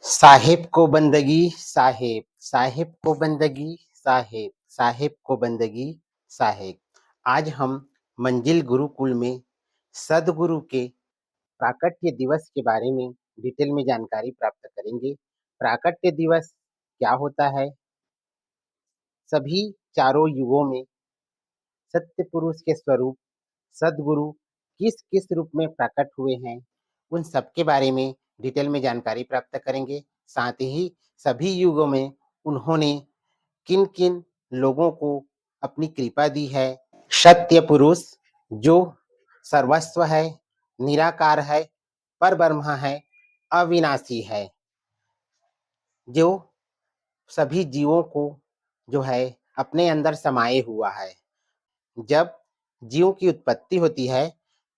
साहिब को बंदगी साहिब, साहिब को बंदगी साहिब, साहिब को बंदगी साहिब। आज हम मंजिल गुरुकुल में सदगुरु के प्राकट्य दिवस के बारे में डिटेल में जानकारी प्राप्त करेंगे। प्राकट्य दिवस क्या होता है? सभी चारों युगों में सत्य पुरुष के स्वरूप सदगुरु किस किस रूप में प्रकट हुए हैं, उन सब के बारे में डिटेल में जानकारी प्राप्त करेंगे। साथ ही सभी युगों में उन्होंने किन किन लोगों को अपनी कृपा दी है। सत्य पुरुष जो सर्वस्व है, निराकार है, पर ब्रह्म है, अविनाशी है, जो सभी जीवों को जो है अपने अंदर समाये हुआ है। जब जीव की उत्पत्ति होती है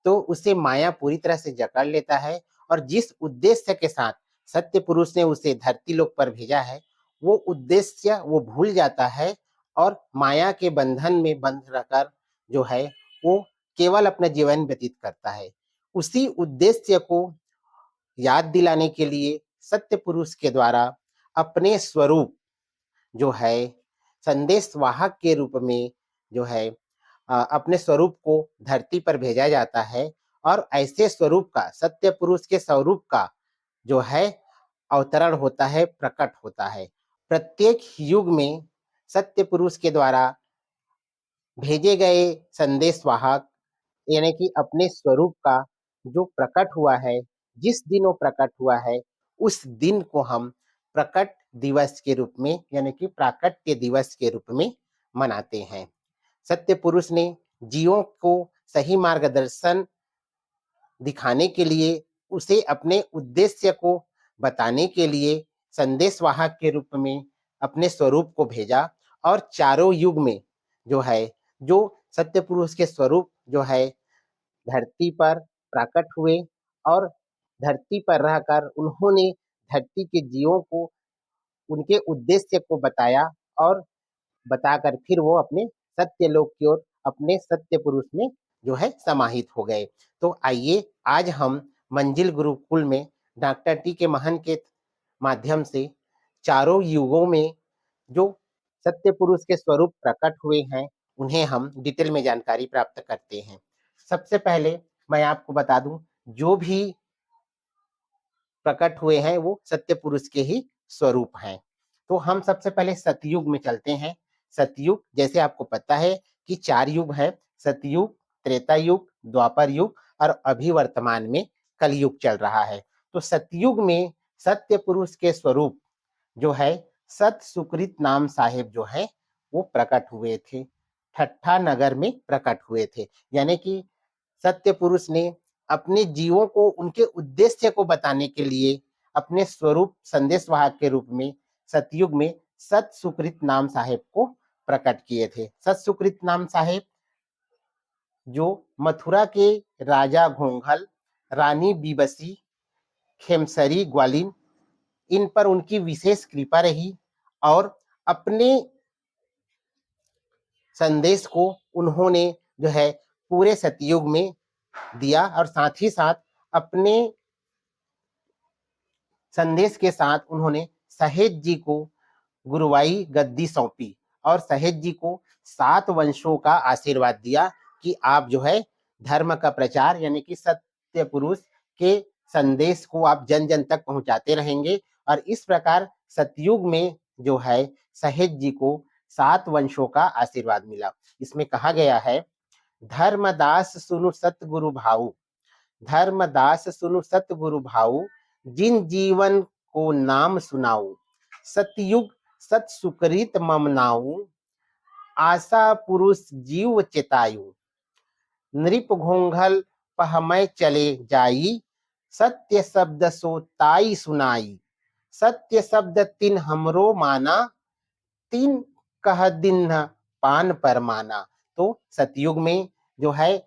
तो उसे माया पूरी तरह से जकड़ लेता है और जिस उद्देश्य के साथ सत्य पुरुष ने उसे धरती लोक पर भेजा है वो उद्देश्य वो भूल जाता है और माया के बंधन में बंध रहकर जो है वो केवल अपना जीवन व्यतीत करता है। उसी उद्देश्य को याद दिलाने के लिए सत्य पुरुष के द्वारा अपने स्वरूप जो है संदेश वाहक के रूप में जो है अपने स्वरूप को धरती पर भेजा जाता है और ऐसे स्वरूप का सत्य पुरुष के स्वरूप का जो है अवतरण होता है, प्रकट होता है। प्रत्येक युग में सत्य पुरुष के द्वारा भेजे गए संदेश वाहक यानी कि अपने स्वरूप का जो प्रकट हुआ है, जिस दिन वो प्रकट हुआ है उस दिन को हम प्रकट दिवस के रूप में यानी कि प्राकट्य दिवस के रूप में मनाते हैं। सत्य पुरुष ने जीवों को सही मार्गदर्शन दिखाने के लिए उसे अपने उद्देश्य को बताने के लिए संदेशवाहक के रूप में अपने स्वरूप को भेजा और चारों युग में जो है जो सत्य पुरुष के स्वरूप जो है धरती पर प्रकट हुए और धरती पर रहकर उन्होंने धरती के जीवों को उनके उद्देश्य को बताया और बताकर फिर वो अपने सत्य लोक की ओर अपने सत्य पुरुष में जो है समाहित हो गए। तो आइए आज हम मंजिल गुरुकुल में डॉक्टर टी के महन के माध्यम से चारों युगों में जो सत्य पुरुष के स्वरूप प्रकट हुए हैं उन्हें हम डिटेल में जानकारी प्राप्त करते हैं। सबसे पहले मैं आपको बता दूं जो भी प्रकट हुए हैं वो सत्य पुरुष के ही स्वरूप हैं। तो हम सबसे पहले सतयुग में चलते हैं। सतयुग जैसे आपको पता है कि 4 युग है, सतयुग, त्रेता युग, द्वापर युग और अभी वर्तमान में कलयुग चल रहा है। तो सतयुग में सत्य पुरुष के स्वरूप जो है सत सुकृत नाम साहेब जो है वो प्रकट हुए थे, ठट्ठा नगर में प्रकट हुए थे। यानी कि सत्य पुरुष ने अपने जीवों को उनके उद्देश्य को बताने के लिए अपने स्वरूप संदेशवाहक के रूप में सतयुग में सत सुकृत नाम साहेब को प्रकट किए थे। सत सुकृत नाम साहेब जो मथुरा के राजा घोंघल, रानी बीबसी, खेमसरी ग्वालिन इन पर उनकी विशेष कृपा रही और अपने संदेश को उन्होंने जो है पूरे सतयुग में दिया और साथ ही साथ अपने संदेश के साथ उन्होंने सहेज जी को गुरुवाई गद्दी सौंपी और सहेज जी को 7 वंशों का आशीर्वाद दिया कि आप जो है धर्म का प्रचार यानी कि सत्य पुरुष के संदेश को आप जन जन तक पहुंचाते रहेंगे। और इस प्रकार सतयुग में जो है सहेज जी को 7 वंशों का आशीर्वाद मिला। इसमें कहा गया है धर्मदास सुनु सतगुरु भाऊ, धर्मदास सुनु सतगुरु भाऊ, जिन जीवन को नाम सुनाऊ, सतयुग सत सुकृत मम नाऊ, आशा पुरुष जीव चेतायु, नृप घोंघल पहमय चले जाई, सत्य शब्द सो ताई सुनाई, सत्य शब्द तिन हमरो माना, तीन कह दिन पान पर माना। तो सतयुग में जो है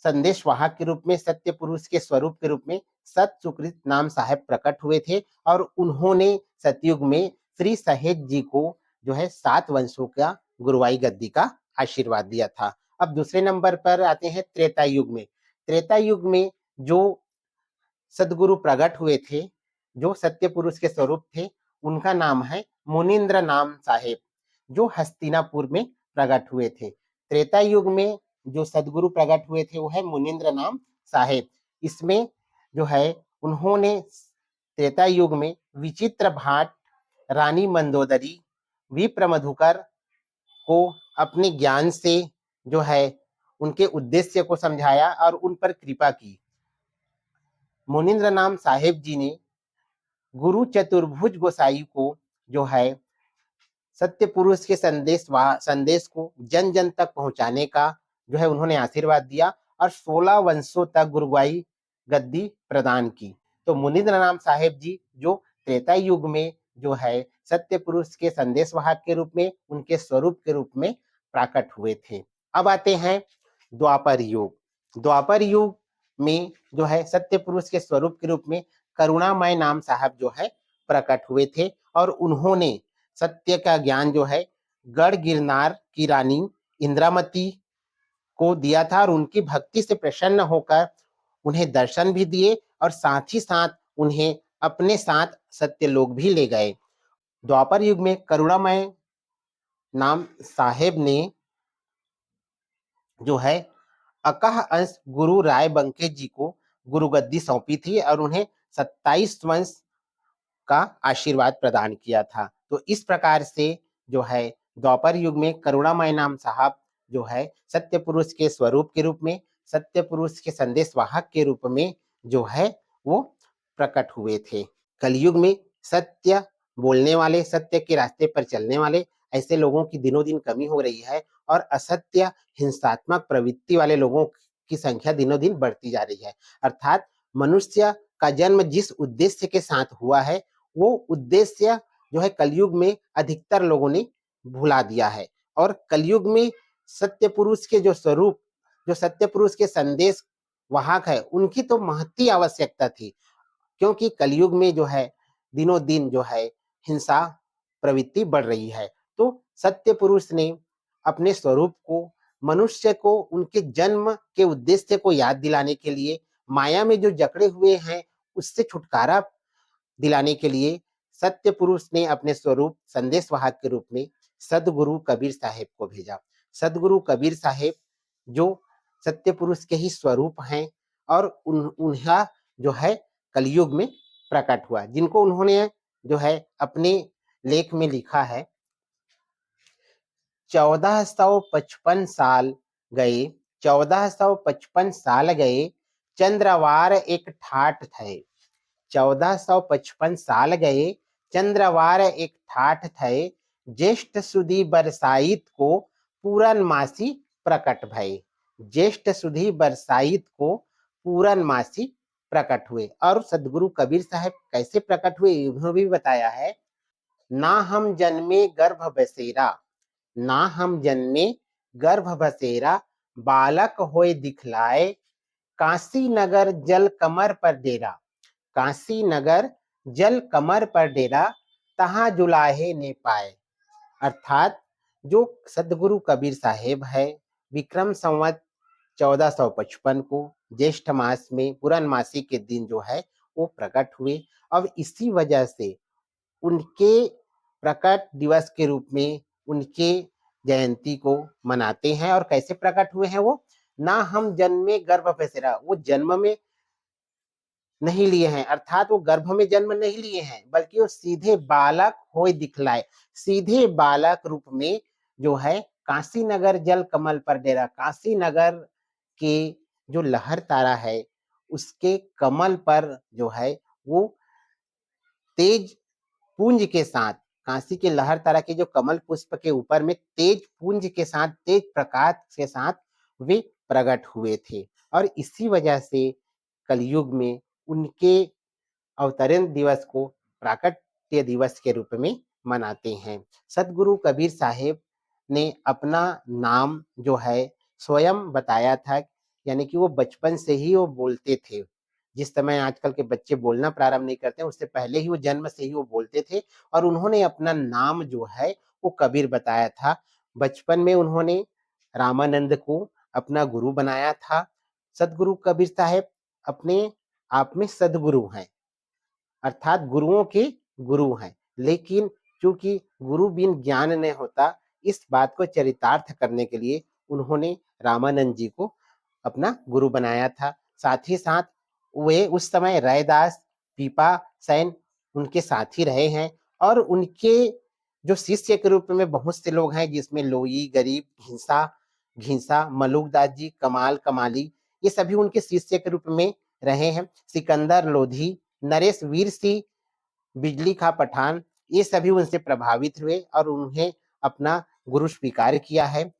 संदेश वाहक के रूप में सत्य पुरुष के स्वरूप के रूप में सत सुकृत नाम साहेब प्रकट हुए थे और उन्होंने सतयुग में श्री सहेज जी को जो है 7 वंशों का गुरुवाई गद्दी का आशीर्वाद दिया था। अब दूसरे नंबर पर आते हैं त्रेता युग में। त्रेता युग में जो सदगुरु प्रकट हुए थे जो सत्य पुरुष के स्वरूप थे उनका नाम है मुनींद्र नाम साहेब, जो हस्तिनापुर में प्रकट हुए थे। त्रेता युग में जो सदगुरु प्रकट हुए थे वो है मुनींद्र नाम साहेब। इसमें जो है उन्होंने त्रेता युग में विचित्र भाट, रानी मंदोदरी, विप्र मधुकर को अपने ज्ञान से जो है उनके उद्देश्य को समझाया और उन पर कृपा की। मुनींद्र नाम साहेब जी ने गुरु चतुर्भुज गोसाई को जो है सत्य पुरुष के संदेश को जन जन तक पहुंचाने का जो है उन्होंने आशीर्वाद दिया और 16 वंशों तक गुरुगाई गद्दी प्रदान की। तो मुनींद्र नाम साहेब जी जो त्रेता युग में जो है सत्य पुरुष के संदेश वाहक के रूप में, उनके स्वरूप के रूप में प्रकट हुए थे। अब आते हैं द्वापर युग। द्वापर युग में जो है सत्य पुरुष के स्वरूप के रूप में करुणामय नाम साहब जो है प्रकट हुए थे और उन्होंने सत्य का ज्ञान जो है गढ़ गिरनार की रानी इंद्रावती को दिया था और उनकी भक्ति से प्रसन्न होकर उन्हें दर्शन भी दिए और साथ ही साथ उन्हें अपने साथ सत्यलोक भी ले गए। द्वापर युग में करुणामय नाम साहेब ने जो है अकह अंश गुरु राय बंके जी को गुरुगद्दी सौंपी थी और उन्हें 27 वंश का आशीर्वाद प्रदान किया था। तो इस प्रकार से जो है द्वापर युग में करुणामय नाम साहब जो है सत्य पुरुष के स्वरूप के रूप में, सत्य पुरुष के संदेश वाहक के रूप में जो है वो प्रकट हुए थे। कलयुग में सत्य बोलने वाले, सत्य के रास्ते पर चलने वाले ऐसे लोगों की दिनों दिन कमी हो रही है और असत्य, हिंसात्मक प्रवृत्ति वाले लोगों की संख्या दिनों दिन बढ़ती जा रही है। अर्थात मनुष्य का जन्म जिस उद्देश्य के साथ हुआ है वो उद्देश्य जो है कलयुग में अधिकतर लोगों ने भुला दिया है और कलयुग में सत्य पुरुष के जो स्वरूप, जो सत्य पुरुष के संदेश वाहक है उनकी तो महती आवश्यकता थी, क्योंकि कलयुग में जो है दिनों दिन जो है हिंसा प्रवृत्ति बढ़ रही है। तो सत्य पुरुष ने अपने स्वरूप को, मनुष्य को उनके जन्म के उद्देश्य को याद दिलाने के लिए, माया में जो जकड़े हुए हैं उससे छुटकारा दिलाने के लिए सत्य पुरुष ने अपने स्वरूप संदेश वाहक के रूप में सदगुरु कबीर साहेब को भेजा। सदगुरु कबीर साहेब जो सत्य पुरुष के ही स्वरूप हैं और उन्हें जो है कलयुग में प्रकट हुआ, जिनको उन्होंने जो है अपने लेख में लिखा है 1455 साल गए, 1455 साल गए, चंद्रवार एक ठाठ थे। 1455 साल गए, चंद्रवार एक ठाठ थे, ज्येष्ठ सुधी बरसाइत को पूरनमासी प्रकट भये। ज्येष्ठ सुधी बरसाइत को पूरनमासी प्रकट हुए। और सदगुरु कबीर साहब कैसे प्रकट हुए उन्होंने भी बताया है। ना हम जन्मे गर्भ बसेरा, ना हम जन्मे गर्भ बसेरा, बालक होए दिखलाए, काशी नगर जल कमर पर डेरा। काशी नगर जल कमर पर डेरा, तहां जुलाहे ने पाए। अर्थात जो सदगुरु कबीर साहेब है विक्रम संवत 1455 को ज्येष्ठ मास में पूरनमासी के दिन जो है वो प्रकट हुए और इसी वजह से उनके प्रकट दिवस के रूप में उनके जयंती को मनाते हैं। और कैसे प्रकट हुए हैं वो, ना हम जन्मे गर्भ पैसेरा, वो जन्म में नहीं लिए हैं, अर्थात वो गर्भ में जन्म नहीं लिए हैं बल्कि वो सीधे बालक होए दिखलाए, सीधे बालक रूप में जो है काशी नगर जल कमल पर डेरा, काशी नगर के जो लहर तारा है उसके कमल पर जो है वो तेज पुंज के साथ, काशी के लहर तारा के जो कमल पुष्प के ऊपर में तेज पुंज के साथ, तेज प्रकाश के साथ वे प्रकट हुए थे। और इसी वजह से कलयुग में उनके अवतरण दिवस को प्राकट्य दिवस के रूप में मनाते हैं। सदगुरु कबीर साहेब ने अपना नाम जो है स्वयं बताया था, यानी कि वो बचपन से ही वो बोलते थे। जिस समय आजकल के बच्चे बोलना प्रारंभ नहीं करते उससे पहले ही वो जन्म से ही वो बोलते थे और उन्होंने अपना नाम जो है वो कबीर बताया था। बचपन में उन्होंने रामानंद को अपना गुरु बनाया था। सदगुरु कबीर साहेब अपने आप में सदगुरु हैं अर्थात गुरुओं के गुरु हैं। लेकिन चूंकि गुरु बिन ज्ञान नहीं होता, इस बात को चरितार्थ करने के लिए उन्होंने रामानंद जी को अपना गुरु बनाया था। साथ ही साथ वे उस समय रैदास, पीपा सैन उनके साथी रहे हैं, और उनके जो शिष्य के रूप में बहुत से लोग हैं, जिसमें लोई, गरीब, घिंसा, मलुकदास जी, कमाल, कमाली, ये सभी उनके शिष्य के रूप में रहे हैं। सिकंदर लोधी, नरेश वीर सिंह, बिजली खां पठान, ये सभी उनसे प्रभावित हुए और उन्हें अपना गुरु स्वीकार किया है।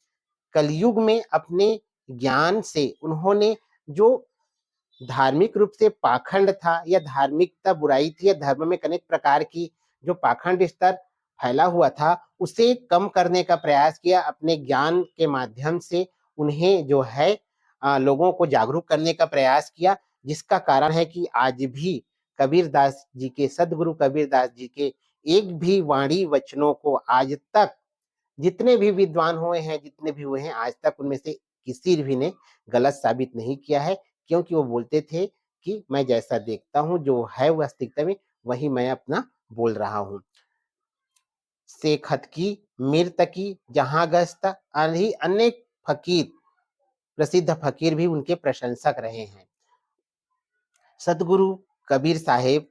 कलयुग में अपने ज्ञान से उन्होंने जो धार्मिक रूप से पाखंड था या धार्मिकता बुराई थी या धर्म में अनेक प्रकार की जो पाखंड स्तर फैला हुआ था, उसे कम करने का प्रयास किया। अपने ज्ञान के माध्यम से उन्हें जो है लोगों को जागरूक करने का प्रयास किया, जिसका कारण है कि आज भी कबीरदास जी के, सदगुरु कबीरदास जी के एक भी वाणी वचनों को आज तक जितने भी विद्वान हुए हैं, जितने भी हुए हैं, आज तक उनमें से किसी भी ने गलत साबित नहीं किया है, क्योंकि वो बोलते थे कि मैं जैसा देखता हूँ, जो है वास्तविकता में वही मैं अपना बोल रहा हूँ। शेखत की, मिर्तकी, जहां गस्त, अनेक फकीर, प्रसिद्ध फकीर भी उनके प्रशंसक रहे हैं। सदगुरु कबीर साहेब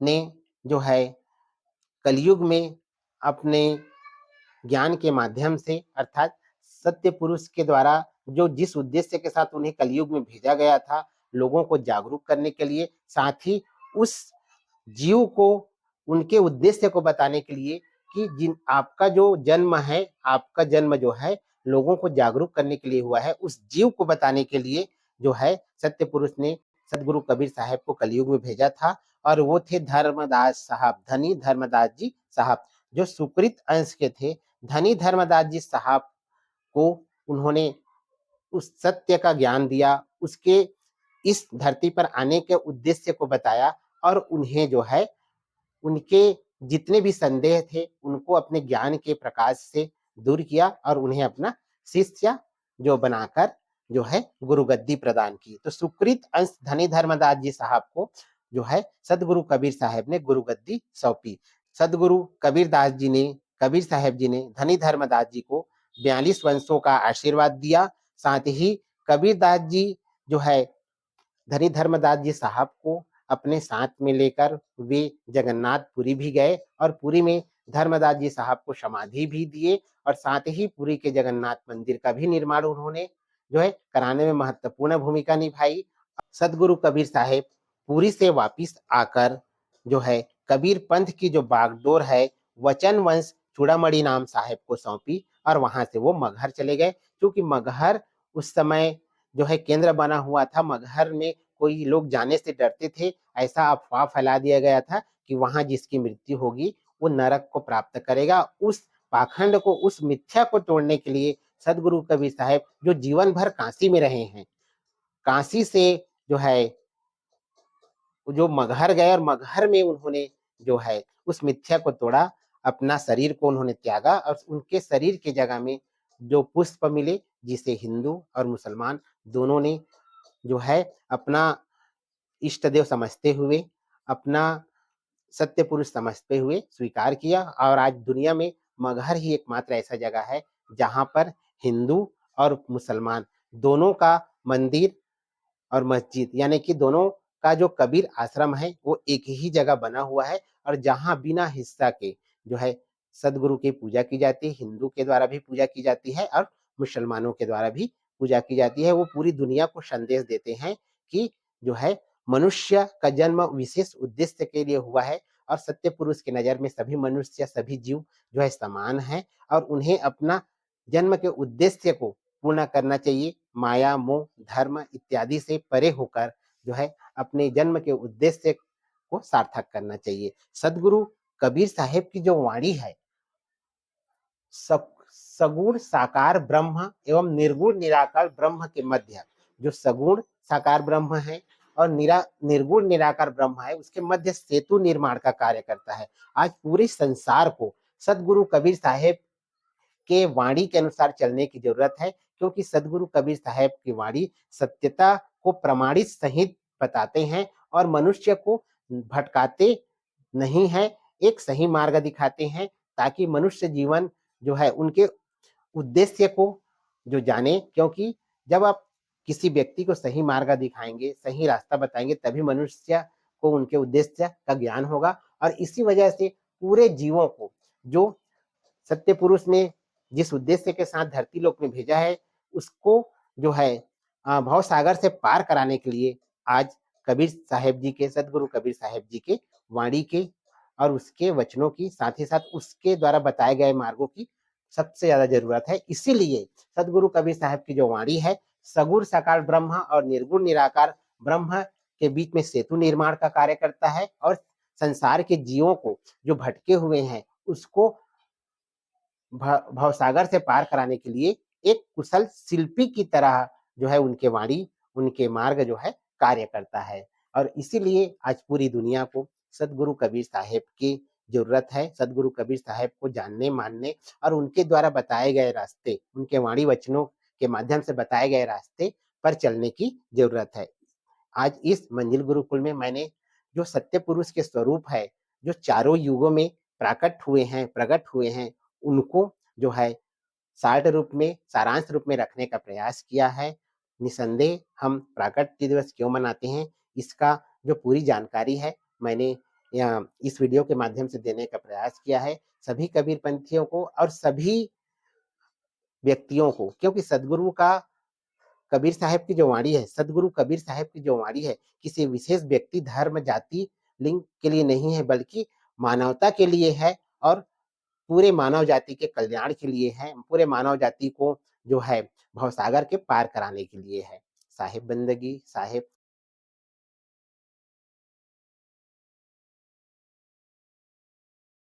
ने जो है कलयुग में अपने ज्ञान के माध्यम से, अर्थात सत्य पुरुष के द्वारा जो जिस उद्देश्य के साथ उन्हें कलयुग में भेजा गया था, लोगों को जागरूक करने के लिए, साथ ही उस जीव को उनके उद्देश्य को बताने के लिए कि जिन आपका जो जन्म है, आपका जन्म जो है लोगों को जागरूक करने के लिए हुआ है, उस जीव को बताने के लिए जो है सत्य पुरुष ने सदगुरु कबीर साहब को कलयुग में भेजा था। और वो थे धर्मदास साहब, धनी धर्मदास जी साहब, जो सुकृत अंश के थे। धनी धर्मदास जी साहब को उन्होंने उस सत्य का ज्ञान दिया, उसके इस धरती पर आने के उद्देश्य को बताया, और उन्हें जो है उनके जितने भी संदेह थे उनको अपने ज्ञान के प्रकाश से दूर किया और उन्हें अपना शिष्य जो बनाकर जो है गुरु गद्दी प्रदान की। तो सुकृत अंश धनी धर्मदास जी साहब को जो है सदगुरु कबीर साहब ने गुरु गद्दी सौंपी। सदगुरु कबीर साहब जी ने धनी धर्मदास जी को 42 वंशों का आशीर्वाद दिया। साथ ही कबीरदास जी जो है धनी धर्मदास जी साहब को अपने साथ में लेकर वे जगन्नाथपुरी भी गए, और पुरी में धर्मदास जी साहब को समाधि भी दिए, और साथ ही पुरी के जगन्नाथ मंदिर का भी निर्माण उन्होंने जो है कराने में महत्वपूर्ण भूमिका निभाई। सदगुरु कबीर साहेब पुरी से वापिस आकर जो है कबीर पंथ की जो बागडोर है वचन वंश चूड़ामणि नाम साहेब को सौंपी, और वहां से वो मगहर चले गए। क्योंकि मगहर उस समय जो है केंद्र बना हुआ था, मगहर में कोई लोग जाने से डरते थे। ऐसा अफवाह फैला दिया गया था कि वहां जिसकी मृत्यु होगी वो नरक को प्राप्त करेगा। उस पाखंड को, उस मिथ्या को तोड़ने के लिए सदगुरु कबीर साहब जो जीवन भर काशी में रहे हैं, काशी से जो है जो मगहर गए, और मगहर में उन्होंने जो है उस मिथ्या को तोड़ा, अपना शरीर को उन्होंने त्यागा, और उनके शरीर के जगह में जो पुष्प मिले, जिसे हिंदू और मुसलमान दोनों ने जो है अपना इष्ट देव समझते हुए, अपना सत्य पुरुष समझते हुए स्वीकार किया। और आज दुनिया में मगहर ही एकमात्र ऐसा जगह है जहां पर हिंदू और मुसलमान दोनों का मंदिर और मस्जिद, यानी कि दोनों का जो कबीर आश्रम है वो एक ही जगह बना हुआ है, और जहां बिना हिस्सा के जो है सदगुरु की पूजा की जाती है। हिंदू के द्वारा भी पूजा की जाती है और मुसलमानों के द्वारा भी पूजा की जाती है। वो पूरी दुनिया को संदेश देते हैं कि जो है मनुष्य का जन्म विशेष उद्देश्य के लिए हुआ है, और सत्य पुरुष की नजर में सभी मनुष्य, सभी जीव जो है समान है, और उन्हें अपना जन्म के उद्देश्य को पूर्ण करना चाहिए। माया, मोह, धर्म इत्यादि से परे होकर जो है अपने जन्म के उद्देश्य को सार्थक करना चाहिए। सदगुरु कबीर साहेब की जो वाणी है, सगुण साकार ब्रह्म एवं निर्गुण निराकार ब्रह्म के मध्य, जो सगुण साकार ब्रह्म है और निर्गुण निराकार ब्रह्म है, उसके मध्य सेतु निर्माण का कार्य करता है। आज पूरे संसार को सदगुरु कबीर साहेब के वाणी के अनुसार चलने की जरूरत है, क्योंकि सदगुरु कबीर साहब की वाणी सत्यता को प्रमाणित सहित बताते हैं और मनुष्य को भटकाते नहीं है, एक सही मार्ग दिखाते हैं ताकि मनुष्य जीवन जो है उनके उद्देश्य को जो जाने, क्योंकि जब आप किसी व्यक्ति को सही मार्ग दिखाएंगे, सही रास्ता बताएंगे, तभी मनुष्य को उनके उद्देश्य का ज्ञान होगा। और इसी वजह से पूरे जीवों को जो सत्य पुरुष ने जिस उद्देश्य के साथ धरती लोक में भेजा है, उसको जो है भव सागर से पार कराने के लिए आज कबीर साहेब जी के, सदगुरु कबीर साहेब जी के वाणी के और उसके वचनों की, साथ ही साथ उसके द्वारा बताए गए मार्गों की सबसे ज्यादा जरूरत है। इसीलिए सदगुरु कबीर साहब की जो वाणी है, सगुण साकार ब्रह्म और निर्गुण निराकार ब्रह्म के बीच में सेतु निर्माण का कार्य करता है और संसार के जीवों को जो भटके हुए हैं उसको भवसागर से पार कराने के लिए एक कुशल शिल्पी की तरह जो है उनके वाणी, उनके मार्ग जो है कार्य करता है। और इसीलिए आज पूरी दुनिया को सदगुरु कबीर साहेब की जरूरत है। सदगुरु कबीर साहेब को जानने, मानने और उनके द्वारा बताए गए रास्ते, उनके वाणी वचनों के माध्यम से बताए गए रास्ते पर चलने की जरूरत है। आज इस मंजिल गुरुकुल में मैंने जो सत्य पुरुष के स्वरूप है, जो चारों युगों में प्रकट हुए हैं, उनको जो है सार रूप में, सारांश रूप में रखने का प्रयास किया है। निसंदेह हम प्राकट्य दिवस क्यों मनाते हैं, इसका जो पूरी जानकारी है मैंने इस वीडियो के माध्यम से देने का प्रयास किया है सभी कबीर पंथियों को और सभी व्यक्तियों को, क्योंकि सदगुरु का कबीर साहब की जो वाणी है, सदगुरु कबीर साहब की जो वाणी है, किसी विशेष व्यक्ति, धर्म, जाति, लिंग के लिए नहीं है, बल्कि मानवता के लिए है और पूरे मानव जाति के कल्याण के लिए है, पूरे मानव जाति को जो है भवसागर के पार कराने के लिए है। साहिब बंदगी, साहिब